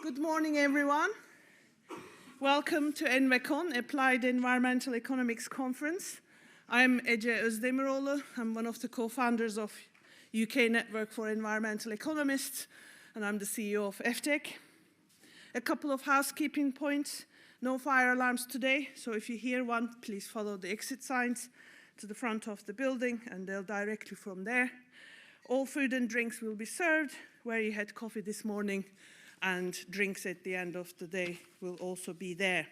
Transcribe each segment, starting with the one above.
Good morning, everyone. Welcome to envecon, Applied Environmental Economics Conference. I'm Ece Ozdemiroglu. I'm one of the co-founders of UK Network for Environmental Economists, and I'm the CEO of eftec. A couple of housekeeping points. No fire alarms today, so if you hear one, please follow the exit signs to the front of the building, and they'll directly from there. All food and drinks will be served where you had coffee this morning, and drinks at the end of the day will also be there.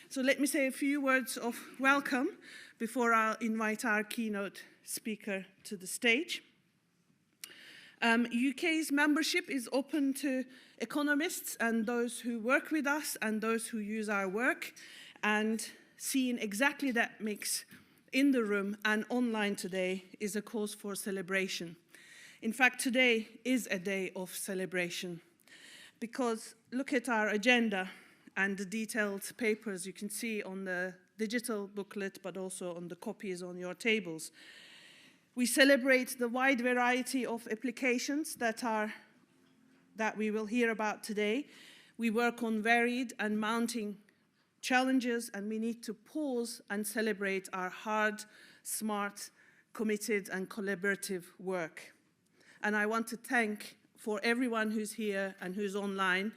So let me say a few words of welcome before I'll invite our keynote speaker to the stage. UK's membership is open to economists and those who work with us and those who use our work, and seeing exactly that mix in the room and online today is a cause for celebration. In fact, today is a day of celebration, because look at our agenda and the detailed papers you can see on the digital booklet, but also on the copies on your tables. We celebrate the wide variety of applications that we will hear about today. We work on varied and mounting challenges, and we need to pause and celebrate our hard, smart, committed, and collaborative work. And I want to thank for everyone who's here and who's online,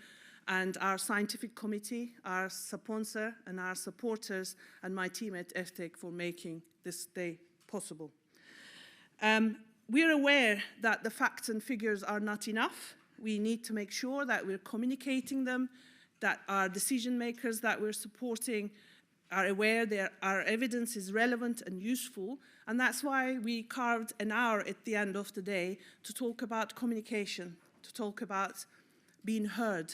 and our scientific committee, our sponsor, and our supporters, and my team at eftec for making this day possible. We're aware that the facts and figures are not enough. We need to make sure that we're communicating them, that our decision makers that we're supporting are aware that our evidence is relevant and useful, and that's why we carved an hour at the end of the day to talk about communication, to talk about being heard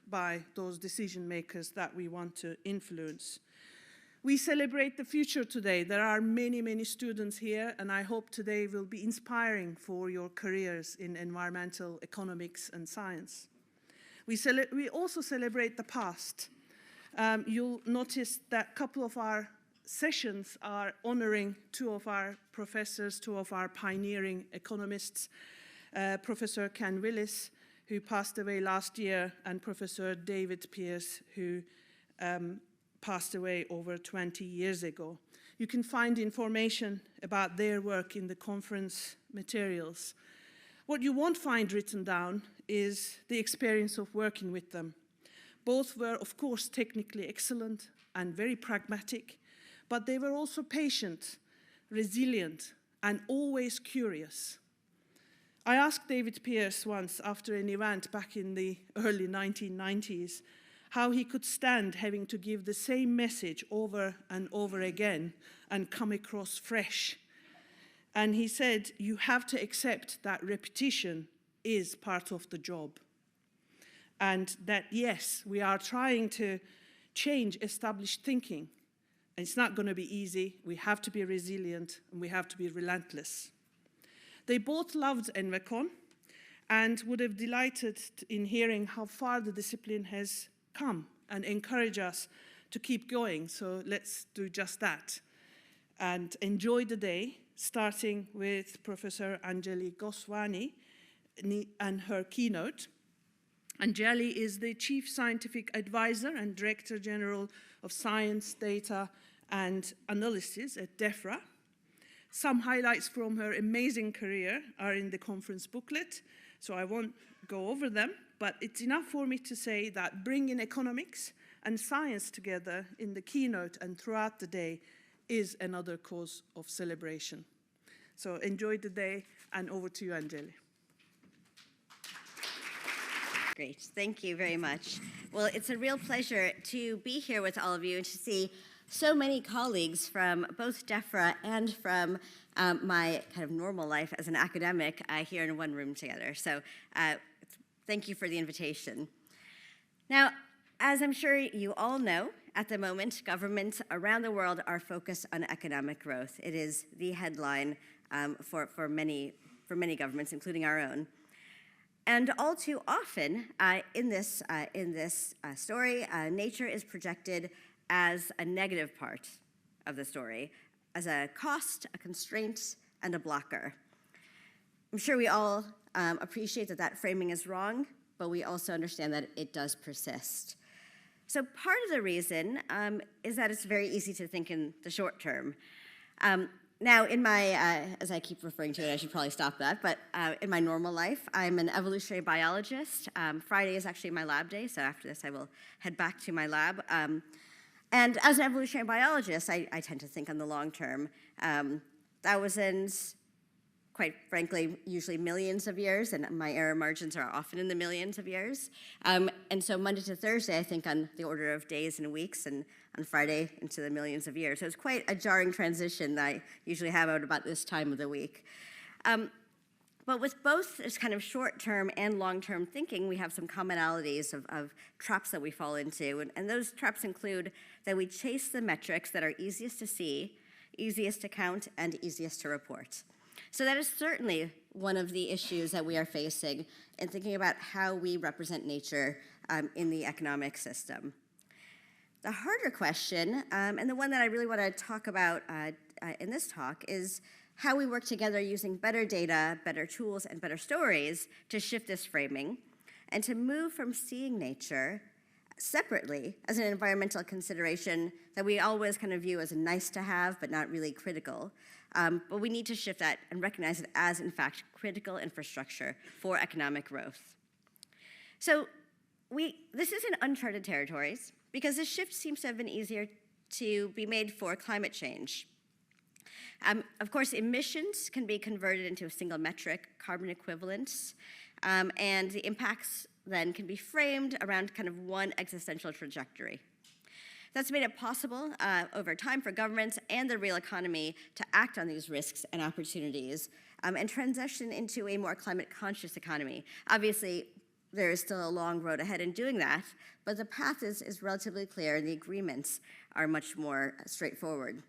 by those decision makers that we want to influence. We celebrate the future today. There are many, many students here, and I hope today will be inspiring for your careers in environmental economics and science. We also celebrate the past. You'll notice that a couple of our sessions are honoring two of our professors, two of our pioneering economists, Professor Ken Willis, who passed away last year, and Professor David Pearce, who passed away over 20 years ago. You can find information about their work in the conference materials. What you won't find written down is the experience of working with them. Both were, of course, technically excellent and very pragmatic, but they were also patient, resilient, and always curious. I asked David Pearce once after an event back in the early 1990s how he could stand having to give the same message over and over again and come across fresh. And he said, you have to accept that repetition is part of the job. And that, yes, we are trying to change established thinking. And it's not going to be easy. We have to be resilient, and we have to be relentless. They both loved envecon and would have delighted in hearing how far the discipline has come and encourage us to keep going. So let's do just that and enjoy the day, starting with Professor Anjali Goswami and her keynote. Anjali is the Chief Scientific Advisor and Director General of Science, Data, and Analysis at DEFRA. Some highlights from her amazing career are in the conference booklet, so I won't go over them, but it's enough for me to say that bringing economics and science together in the keynote and throughout the day is another cause of celebration. So enjoy the day, and over to you, Anjali. Great, thank you very much. Well, it's a real pleasure to be here with all of you and to see so many colleagues from both DEFRA and from my kind of normal life as an academic here in one room together. So thank you for the invitation. Now, as I'm sure you all know, at the moment, governments around the world are focused on economic growth. It is the headline for many governments, including our own. And all too often in this story, nature is projected as a negative part of the story, as a cost, a constraint, and a blocker. I'm sure we all appreciate that that framing is wrong, but we also understand that it does persist. So part of the reason is that it's very easy to think in the short term. Now, in my, as I keep referring to it, I should probably stop that, but in my normal life, I'm an evolutionary biologist. Friday is actually my lab day, so after this I will head back to my lab. And as an evolutionary biologist, I tend to think on the long term. Thousands, quite frankly, usually millions of years, and my error margins are often in the millions of years. And so Monday to Thursday, I think on the order of days and weeks, and on Friday into the millions of years. So it's quite a jarring transition that I usually have out about this time of the week. But with both this kind of short-term and long-term thinking, we have some commonalities of traps that we fall into. And those traps include that we chase the metrics that are easiest to see, easiest to count, and easiest to report. So that is certainly one of the issues that we are facing in thinking about how we represent nature in the economic system. The harder question, and the one that I really want to talk about in this talk, is how we work together using better data, better tools, and better stories to shift this framing and to move from seeing nature separately as an environmental consideration that we always kind of view as a nice to have but not really critical. But we need to shift that and recognize it as, in fact, critical infrastructure for economic growth. So this is in uncharted territories because this shift seems to have been easier to be made for climate change. Of course, emissions can be converted into a single metric, carbon equivalents, and the impacts then can be framed around kind of one existential trajectory. That's made it possible over time for governments and the real economy to act on these risks and opportunities and transition into a more climate-conscious economy. Obviously, there is still a long road ahead in doing that, but the path is relatively clear and the agreements are much more straightforward.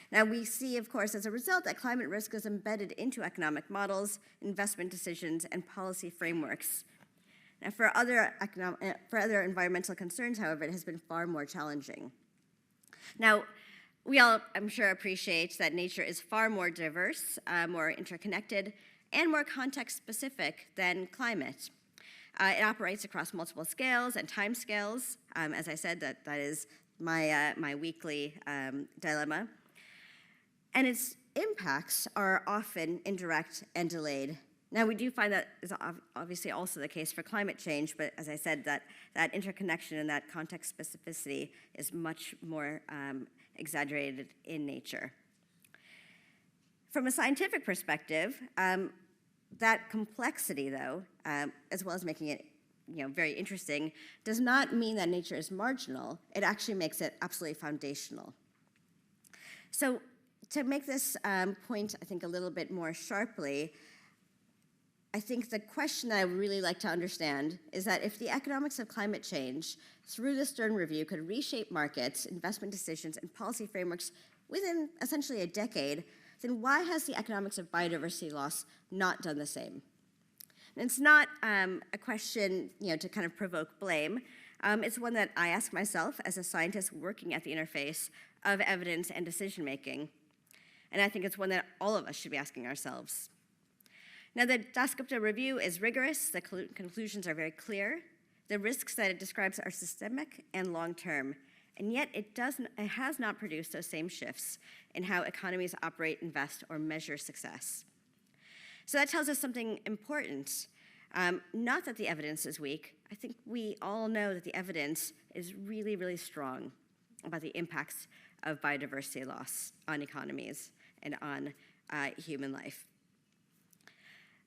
Now, we see, of course, as a result that climate risk is embedded into economic models, investment decisions, and policy frameworks. Now, for other environmental concerns, however, it has been far more challenging. Now, we all, I'm sure, appreciate that nature is far more diverse, more interconnected, and more context-specific than climate. It operates across multiple scales and time scales. As I said, that is my weekly dilemma. And its impacts are often indirect and delayed. Now, we do find that is obviously also the case for climate change, but as I said, that interconnection and that context specificity is much more exaggerated in nature. From a scientific perspective, that complexity, though, as well as making it very interesting, does not mean that nature is marginal. It actually makes it absolutely foundational. So to make this point, I think, a little bit more sharply, I think the question that I would really like to understand is that if the economics of climate change through the Stern Review could reshape markets, investment decisions, and policy frameworks within essentially a decade, then why has the economics of biodiversity loss not done the same? And it's not a question to kind of provoke blame. It's one that I ask myself as a scientist working at the interface of evidence and decision making. And I think it's one that all of us should be asking ourselves. Now, the Dasgupta review is rigorous. The conclusions are very clear. The risks that it describes are systemic and long-term, and yet it has not produced those same shifts in how economies operate, invest, or measure success. So that tells us something important. Not that the evidence is weak. I think we all know that the evidence is really, really strong about the impacts of biodiversity loss on economies and on human life.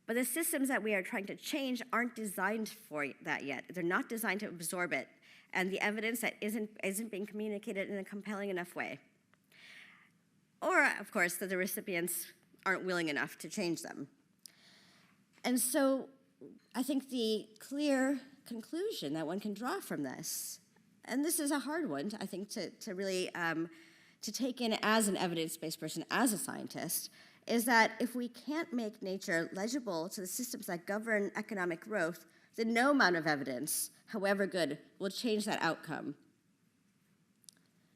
But the systems that we are trying to change aren't designed for that yet. They're not designed to absorb it, and the evidence that isn't being communicated in a compelling enough way. Or, of course, that the recipients aren't willing enough to change them. And so I think the clear conclusion that one can draw from this, and this is a hard one, I think, to really to take in as an evidence-based person, as a scientist, is that if we can't make nature legible to the systems that govern economic growth, then no amount of evidence, however good, will change that outcome.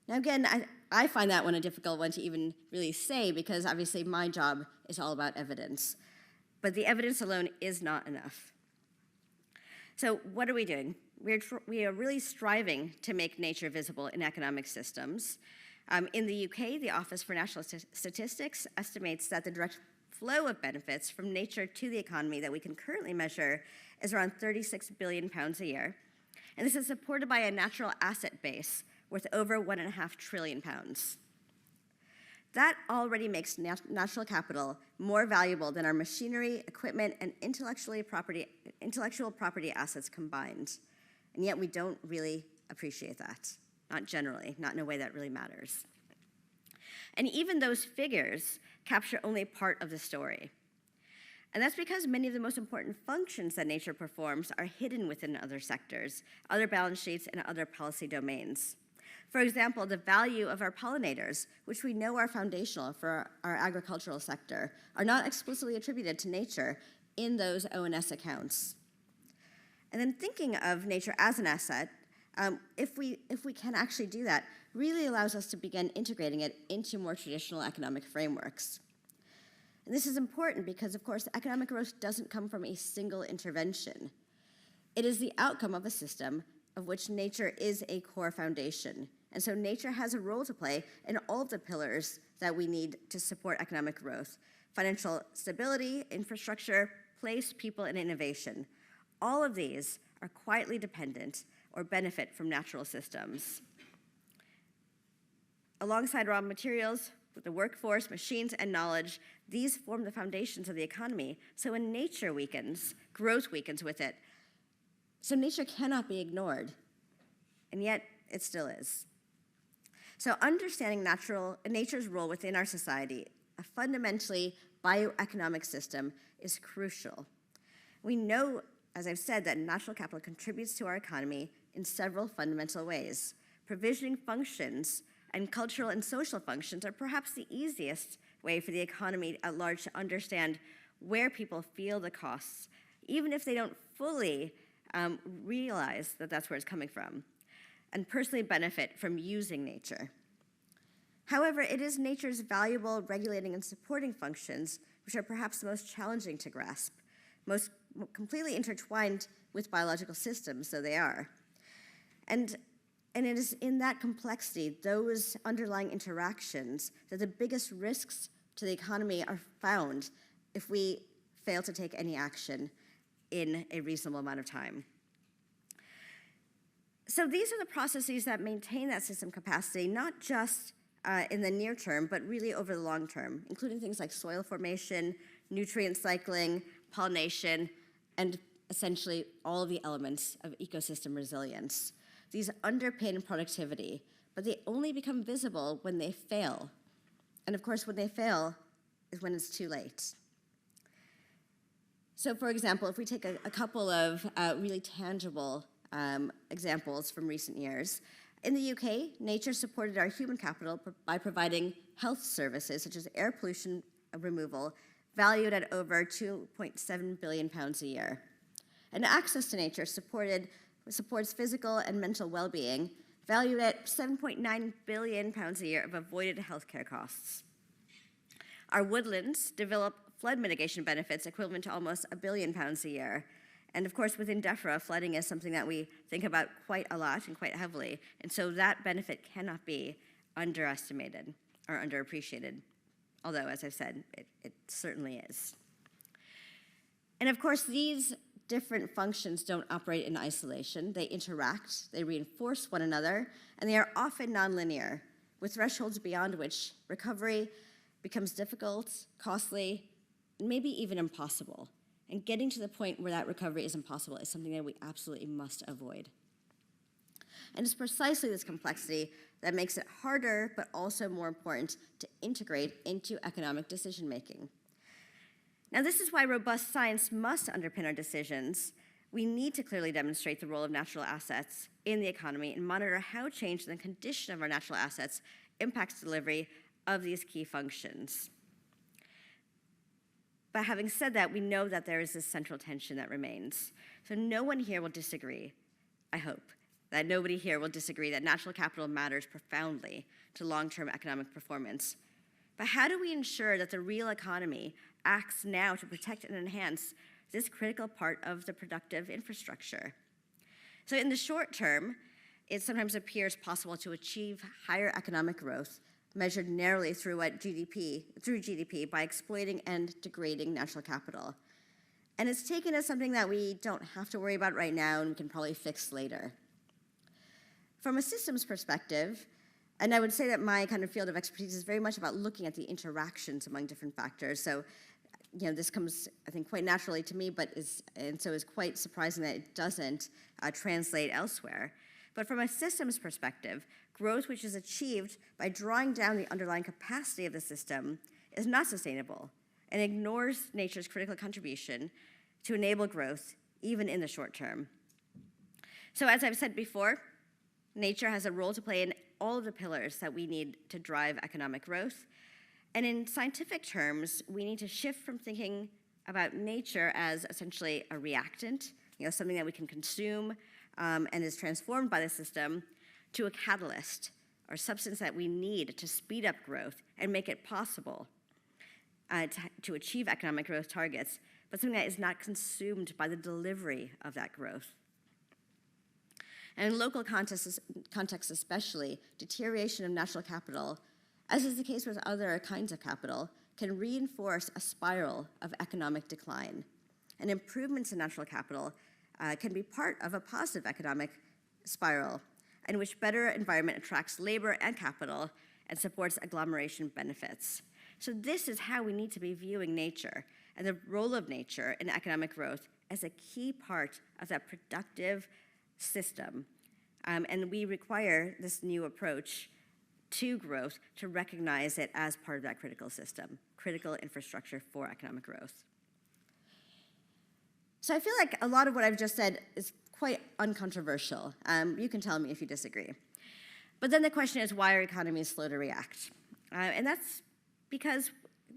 Now again, I find that one a difficult one to even really say because obviously my job is all about evidence. But the evidence alone is not enough. So what are we doing? We are really striving to make nature visible in economic systems. In the UK, the Office for National Statistics estimates that the direct flow of benefits from nature to the economy that we can currently measure is around £36 billion a year. And this is supported by a natural asset base worth over £1.5 trillion. That already makes natural capital more valuable than our machinery, equipment, and intellectual property assets combined. And yet we don't really appreciate that, not generally, not in a way that really matters. And even those figures capture only part of the story. And that's because many of the most important functions that nature performs are hidden within other sectors, other balance sheets, and other policy domains. For example, the value of our pollinators, which we know are foundational for our agricultural sector, are not explicitly attributed to nature in those ONS accounts. And then thinking of nature as an asset, if we can actually do that, really allows us to begin integrating it into more traditional economic frameworks. And this is important because, of course, economic growth doesn't come from a single intervention. It is the outcome of a system of which nature is a core foundation. And so nature has a role to play in all of the pillars that we need to support economic growth: financial stability, infrastructure, place, people, and innovation. All of these are quietly dependent or benefit from natural systems. Alongside raw materials, with the workforce, machines, and knowledge, these form the foundations of the economy. So when nature weakens, growth weakens with it. So nature cannot be ignored, and yet it still is. So understanding nature's role within our society, a fundamentally bioeconomic system, is crucial. We know, as I've said, that natural capital contributes to our economy in several fundamental ways. Provisioning functions and cultural and social functions are perhaps the easiest way for the economy at large to understand where people feel the costs, even if they don't fully realize that that's where it's coming from, and personally benefit from using nature. However, it is nature's valuable regulating and supporting functions which are perhaps the most challenging to grasp, most completely intertwined with biological systems, so they are. And it is in that complexity, those underlying interactions, that the biggest risks to the economy are found if we fail to take any action in a reasonable amount of time. So these are the processes that maintain that system capacity, not just in the near term, but really over the long term, including things like soil formation, nutrient cycling, pollination, and essentially all of the elements of ecosystem resilience. These underpin productivity, but they only become visible when they fail. And of course, when they fail is when it's too late. So for example, if we take a couple of really tangible examples from recent years, in the UK, nature supported our human capital by providing health services such as air pollution removal, valued at over £2.7 billion a year. And access to nature supports physical and mental well-being, valued at £7.9 billion a year of avoided healthcare costs. Our woodlands develop flood mitigation benefits equivalent to almost £1 billion a year. And of course, within DEFRA, flooding is something that we think about quite a lot and quite heavily. And so that benefit cannot be underestimated or underappreciated, although, as I've said, it certainly is. And of course, these different functions don't operate in isolation. They interact, they reinforce one another, and they are often nonlinear, with thresholds beyond which recovery becomes difficult, costly, and maybe even impossible. And getting to the point where that recovery is impossible is something that we absolutely must avoid. And it's precisely this complexity that makes it harder, but also more important, to integrate into economic decision-making. Now, this is why robust science must underpin our decisions. We need to clearly demonstrate the role of natural assets in the economy and monitor how change in the condition of our natural assets impacts delivery of these key functions. But having said that, we know that there is this central tension that remains. So no one here will disagree, I hope, that nobody here will disagree that natural capital matters profoundly to long-term economic performance. But how do we ensure that the real economy acts now to protect and enhance this critical part of the productive infrastructure. So in the short term, it sometimes appears possible to achieve higher economic growth measured narrowly through GDP by exploiting and degrading natural capital. And it's taken as something that we don't have to worry about right now and we can probably fix later. From a systems perspective, and I would say that my kind of field of expertise is very much about looking at the interactions among different factors. So, this comes, I think, quite naturally to me, and so is quite surprising that it doesn't translate elsewhere. But from a systems perspective, growth which is achieved by drawing down the underlying capacity of the system is not sustainable and ignores nature's critical contribution to enable growth, even in the short term. So as I've said before, nature has a role to play in all of the pillars that we need to drive economic growth. And in scientific terms, we need to shift from thinking about nature as essentially a reactant, something that we can consume and is transformed by the system, to a catalyst, or substance that we need to speed up growth and make it possible to achieve economic growth targets, but something that is not consumed by the delivery of that growth. And in local contexts especially, deterioration of natural capital, as is the case with other kinds of capital, can reinforce a spiral of economic decline. And improvements in natural capital can be part of a positive economic spiral in which better environment attracts labor and capital and supports agglomeration benefits. So this is how we need to be viewing nature and the role of nature in economic growth as a key part of that productive system. And we require this new approach to growth to recognize it as part of that critical system, critical infrastructure for economic growth. So I feel like a lot of what I've just said is quite uncontroversial. You can tell me if you disagree. But then the question is, why are economies slow to react? And that's because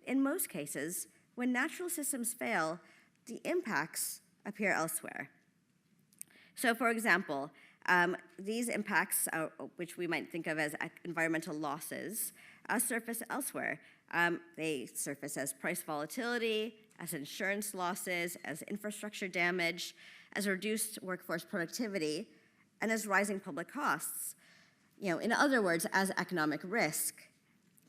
in most cases, when natural systems fail, the impacts appear elsewhere. So for example, these impacts, which we might think of as environmental losses, surface elsewhere. They surface as price volatility, as insurance losses, as infrastructure damage, as reduced workforce productivity, and as rising public costs. In other words, as economic risk.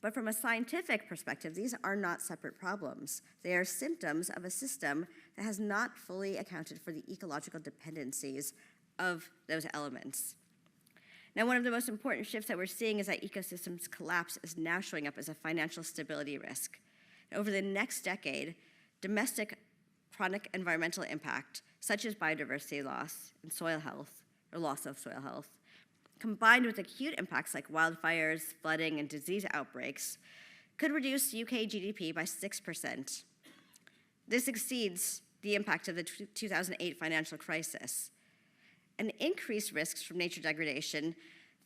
But from a scientific perspective, these are not separate problems. They are symptoms of a system that has not fully accounted for the ecological dependencies of those elements. Now, one of the most important shifts that we're seeing is that ecosystems collapse is now showing up as a financial stability risk. And over the next decade, domestic chronic environmental impact, such as biodiversity loss and soil health, or loss of soil health, combined with acute impacts like wildfires, flooding, and disease outbreaks, could reduce UK GDP by 6%. This exceeds the impact of the 2008 financial crisis. And increased risks from nature degradation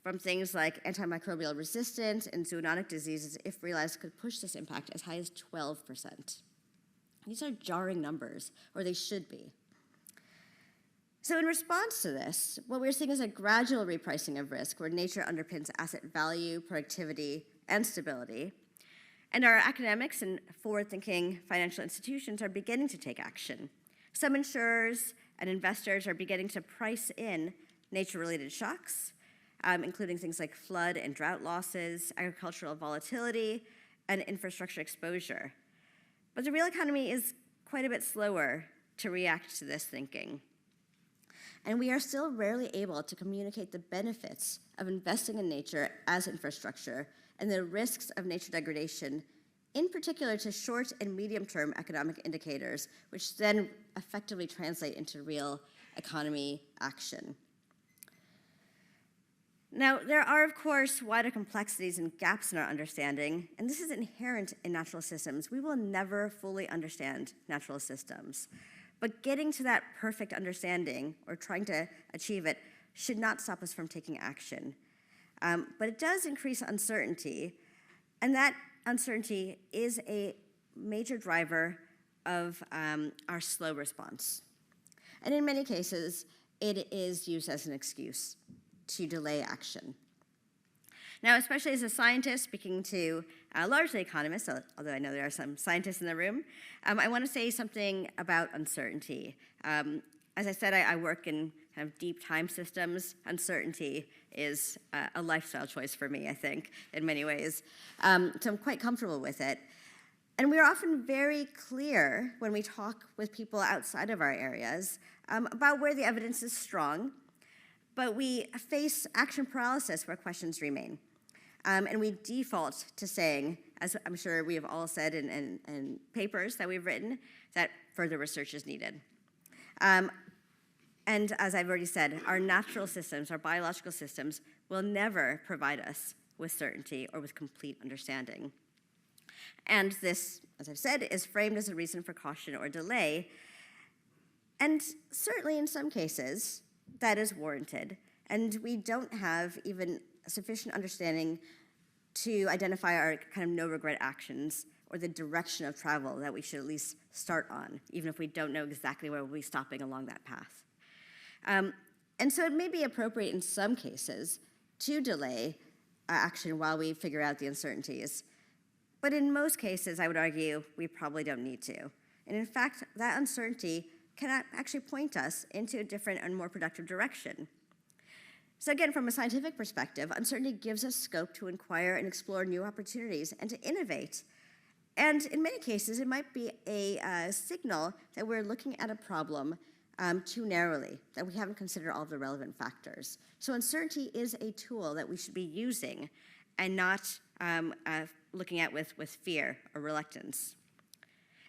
from things like antimicrobial resistance and zoonotic diseases, if realized, could push this impact as high as 12%. These are jarring numbers, or they should be. So in response to this, what we're seeing is a gradual repricing of risk where nature underpins asset value, productivity, and stability. And our academics and forward-thinking financial institutions are beginning to take action. Some insurers and investors are beginning to price in nature-related shocks, including things like flood and drought losses, agricultural volatility, and infrastructure exposure. But the real economy is quite a bit slower to react to this thinking. And we are still rarely able to communicate the benefits of investing in nature as infrastructure and the risks of nature degradation, in particular to short and medium-term economic indicators, which then effectively translate into real economy action. Now, there are, of course, wider complexities and gaps in our understanding, and this is inherent in natural systems. We will never fully understand natural systems. But getting to that perfect understanding, or trying to achieve it, should not stop us from taking action. But it does increase uncertainty, and that uncertainty is a major driver of our slow response. And in many cases, it is used as an excuse to delay action. Now, especially as a scientist speaking to largely economists, although I know there are some scientists in the room, I want to say something about uncertainty. As I said, I work in kind of deep time systems. Uncertainty is a lifestyle choice for me, I think, in many ways. So I'm quite comfortable with it. And we are often very clear when we talk with people outside of our areas about where the evidence is strong, but we face action paralysis where questions remain. And we default to saying, as I'm sure we have all said in papers that we've written, that further research is needed. And as I've already said, our natural systems, our biological systems, will never provide us with certainty or with complete understanding. And this, as I've said, is framed as a reason for caution or delay. And certainly in some cases, that is warranted. And we don't have even sufficient understanding to identify our kind of no-regret actions or the direction of travel that we should at least start on, even if we don't know exactly where we'll be stopping along that path. And so it may be appropriate in some cases to delay action while we figure out the uncertainties. But in most cases, I would argue, we probably don't need to. And in fact, that uncertainty can actually point us into a different and more productive direction. So again, from a scientific perspective, uncertainty gives us scope to inquire and explore new opportunities and to innovate. And in many cases, it might be a signal that we're looking at a problem too narrowly, that we haven't considered all the relevant factors. So uncertainty is a tool that we should be using and not looking at with fear or reluctance.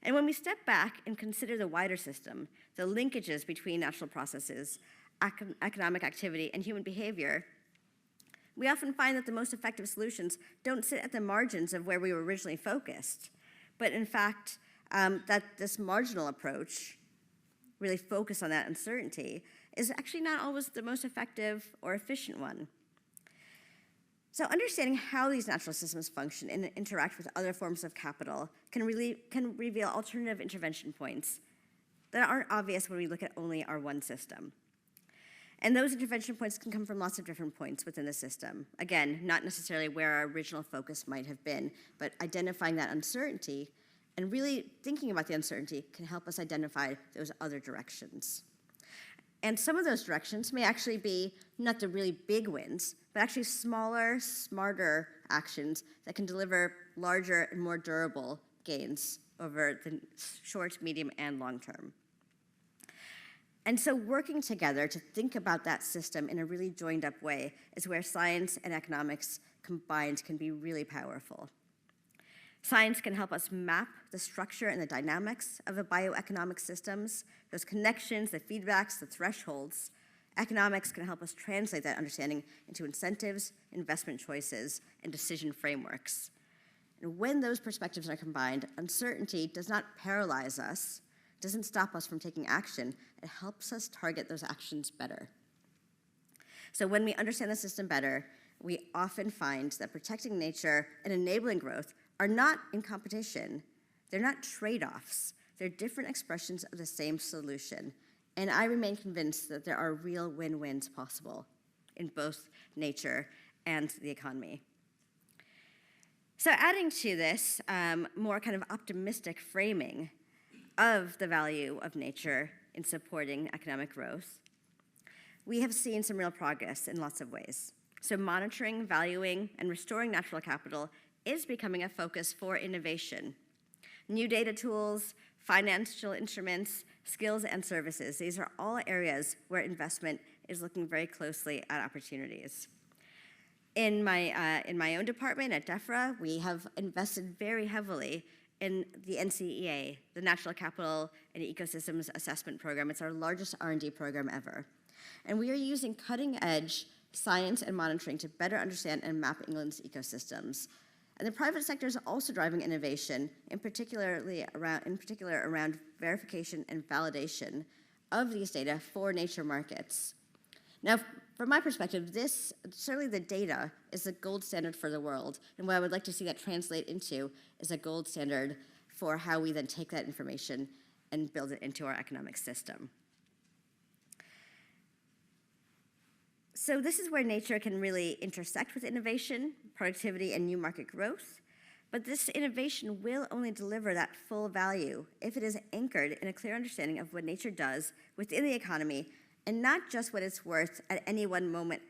And when we step back and consider the wider system, the linkages between natural processes, economic activity, and human behavior, we often find that the most effective solutions don't sit at the margins of where we were originally focused, but in fact, that this marginal approach, really focused on that uncertainty, is actually not always the most effective or efficient one. So understanding how these natural systems function and interact with other forms of capital can reveal alternative intervention points that aren't obvious when we look at only our one system. And those intervention points can come from lots of different points within the system. Again, not necessarily where our original focus might have been, but identifying that uncertainty and really thinking about the uncertainty can help us identify those other directions. And some of those directions may actually be not the really big wins, but actually smaller, smarter actions that can deliver larger and more durable gains over the short, medium, and long term. And so working together to think about that system in a really joined up way is where science and economics combined can be really powerful. Science can help us map the structure and the dynamics of the bioeconomic systems, those connections, the feedbacks, the thresholds. Economics can help us translate that understanding into incentives, investment choices, and decision frameworks. And when those perspectives are combined, uncertainty does not paralyze us, doesn't stop us from taking action. It helps us target those actions better. So when we understand the system better, we often find that protecting nature and enabling growth are not in competition. They're not trade-offs. They're different expressions of the same solution. And I remain convinced that there are real win-wins possible in both nature and the economy. So adding to this more kind of optimistic framing of the value of nature in supporting economic growth, we have seen some real progress in lots of ways. So monitoring, valuing, and restoring natural capital is becoming a focus for innovation. New data tools, financial instruments, skills, and services, these are all areas where investment is looking very closely at opportunities. In my own department at DEFRA, we have invested very heavily in the NCEA, the Natural Capital and Ecosystems Assessment Program. It's our largest R&D program ever. And we are using cutting-edge science and monitoring to better understand and map England's ecosystems. And the private sector is also driving innovation, in particular around verification and validation of these data for nature markets. Now, from my perspective, certainly the data is the gold standard for the world, and what I would like to see that translate into is a gold standard for how we then take that information and build it into our economic system. So this is where nature can really intersect with innovation, productivity, and new market growth. But this innovation will only deliver that full value if it is anchored in a clear understanding of what nature does within the economy, and not just what it's worth at any one moment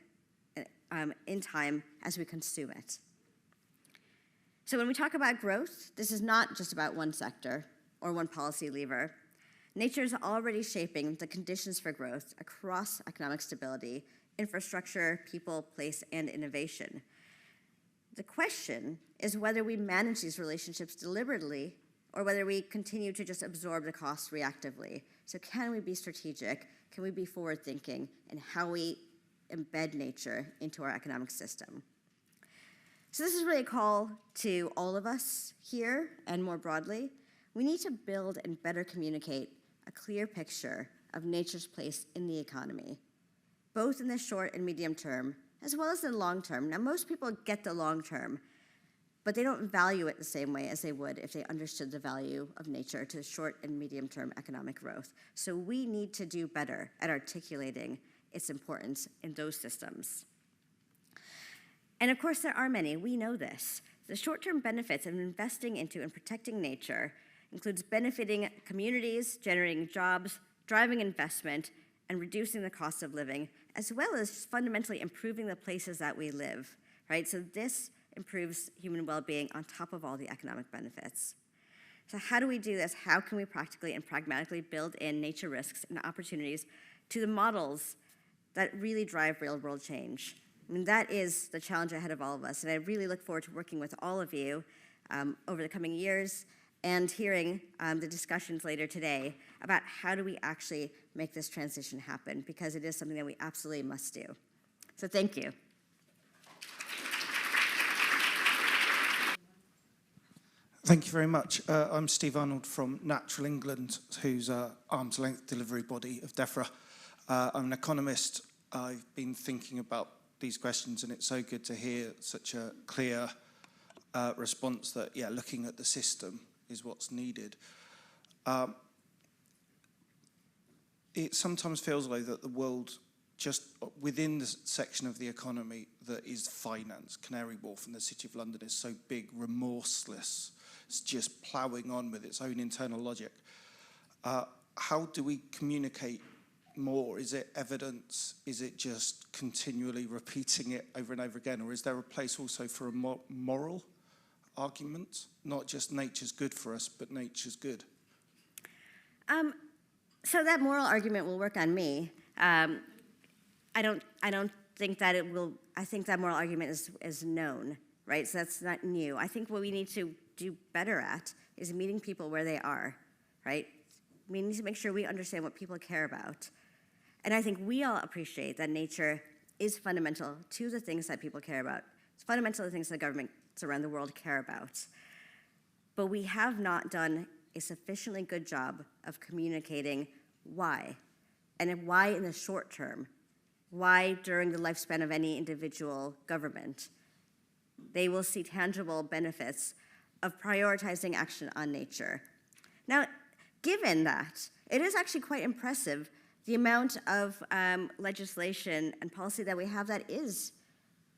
in time as we consume it. So when we talk about growth, this is not just about one sector or one policy lever. Nature is already shaping the conditions for growth across economic stability, infrastructure, people, place, and innovation. The question is whether we manage these relationships deliberately or whether we continue to just absorb the costs reactively. So can we be strategic? Can we be forward-thinking in how we embed nature into our economic system? So this is really a call to all of us here and more broadly. We need to build and better communicate a clear picture of nature's place in the economy, both in the short and medium term, as well as the long term. Now, most people get the long term, but they don't value it the same way as they would if they understood the value of nature to short and medium term economic growth. So we need to do better at articulating its importance in those systems. And of course, there are many. We know this. The short-term benefits of investing into and protecting nature includes benefiting communities, generating jobs, driving investment, and reducing the cost of living, as well as fundamentally improving the places that we live, right? So this improves human well-being on top of all the economic benefits. So how do we do this? How can we practically and pragmatically build in nature risks and opportunities to the models that really drive real-world change? I mean, that is the challenge ahead of all of us, and I really look forward to working with all of you over the coming years and hearing the discussions later today about how do we actually make this transition happen, because it is something that we absolutely must do. So thank you. Thank you very much. I'm Steve Arnold from Natural England, who's an arm's length delivery body of DEFRA. I'm an economist. I've been thinking about these questions, and it's so good to hear such a clear response that, yeah, looking at the system is what's needed. It sometimes feels like that the world, just within the section of the economy that is finance, Canary Wharf and the City of London is so big, remorseless. It's just ploughing on with its own internal logic. How do we communicate more? Is it evidence? Is it just continually repeating it over and over again? Or is there a place also for a moral argument? Not just nature's good for us, but nature's good. So that moral argument will work on me. I don't think that it will. I think that moral argument is known, right? So that's not new. I think what we need to do better at is meeting people where they are, right? We need to make sure we understand what people care about. And I think we all appreciate that nature is fundamental to the things that people care about. It's fundamental to the things that governments around the world care about. But we have not done a sufficiently good job of communicating why, and why in the short term, why during the lifespan of any individual government, they will see tangible benefits of prioritizing action on nature. Now, given that, it is actually quite impressive the amount of legislation and policy that we have that is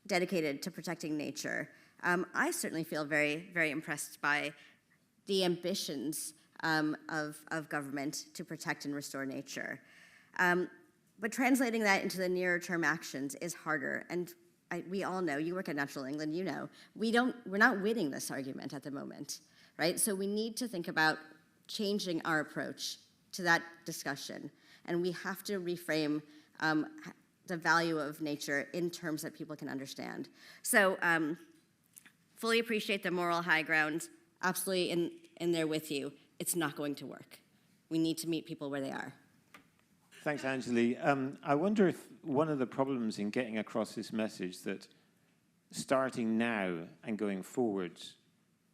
dedicated to protecting nature. I certainly feel very, very impressed by the ambitions of government to protect and restore nature. But translating that into the nearer term actions is harder. And we all know, you work at Natural England, you know, we're not winning this argument at the moment, right? So we need to think about changing our approach to that discussion. And we have to reframe the value of nature in terms that people can understand. So fully appreciate the moral high ground, absolutely in there with you. It's not going to work. We need to meet people where they are. Thanks, Anjali. I wonder if one of the problems in getting across this message that starting now and going forward,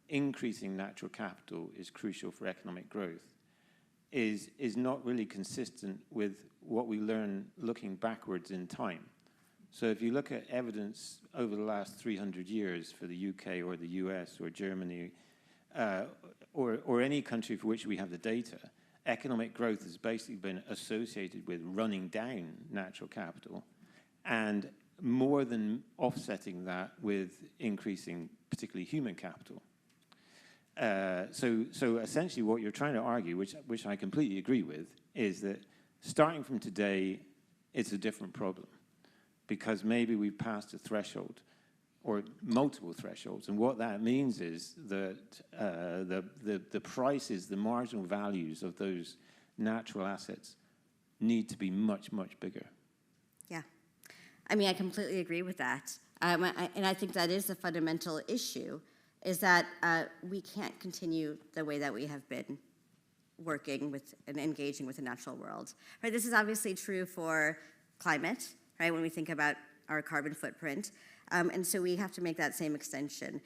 increasing natural capital is crucial for economic growth is not really consistent with what we learn looking backwards in time. So if you look at evidence over the last 300 years for the UK or the US or Germany or any country for which we have the data, economic growth has basically been associated with running down natural capital and more than offsetting that with increasing particularly human capital. So essentially what you're trying to argue, which I completely agree with, is that starting from today, it's a different problem, because maybe we've passed a threshold or multiple thresholds, and what that means is that the prices, the marginal values of those natural assets need to be much, much bigger. Yeah. I mean, I completely agree with that. And I think that is the fundamental issue, is that we can't continue the way that we have been working with and engaging with the natural world. Right? This is obviously true for climate, right, when we think about our carbon footprint. And so we have to make that same extension.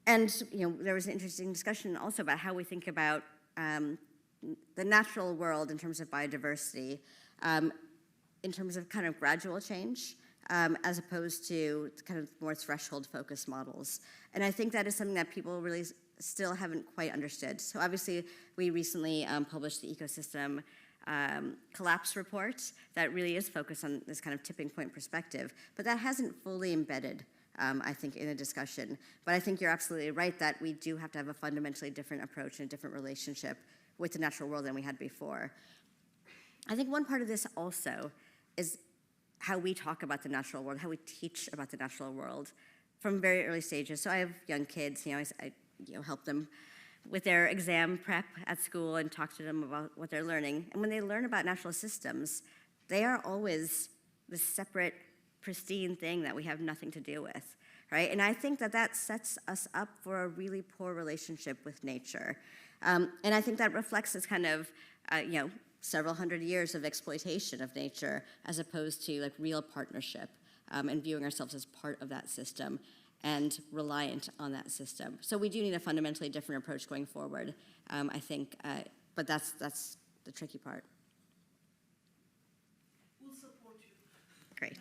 And there was an interesting discussion also about how we think about the natural world in terms of biodiversity, in terms of kind of gradual change, as opposed to kind of more threshold-focused models. And I think that is something that people really still haven't quite understood. So obviously, we recently published the ecosystem collapse report that really is focused on this kind of tipping point perspective, but that hasn't fully embedded, I think, in a discussion. But I think you're absolutely right that we do have to have a fundamentally different approach and a different relationship with the natural world than we had before. I think one part of this also is how we talk about the natural world, how we teach about the natural world from very early stages. So I have young kids, I help them with their exam prep at school and talk to them about what they're learning. And when they learn about natural systems, they are always this separate, pristine thing that we have nothing to do with, right? And I think that that sets us up for a really poor relationship with nature. And I think that reflects this kind of, several hundred years of exploitation of nature as opposed to like real partnership and viewing ourselves as part of that system and reliant on that system. So we do need a fundamentally different approach going forward, I think, but that's the tricky part. We'll support you. Great.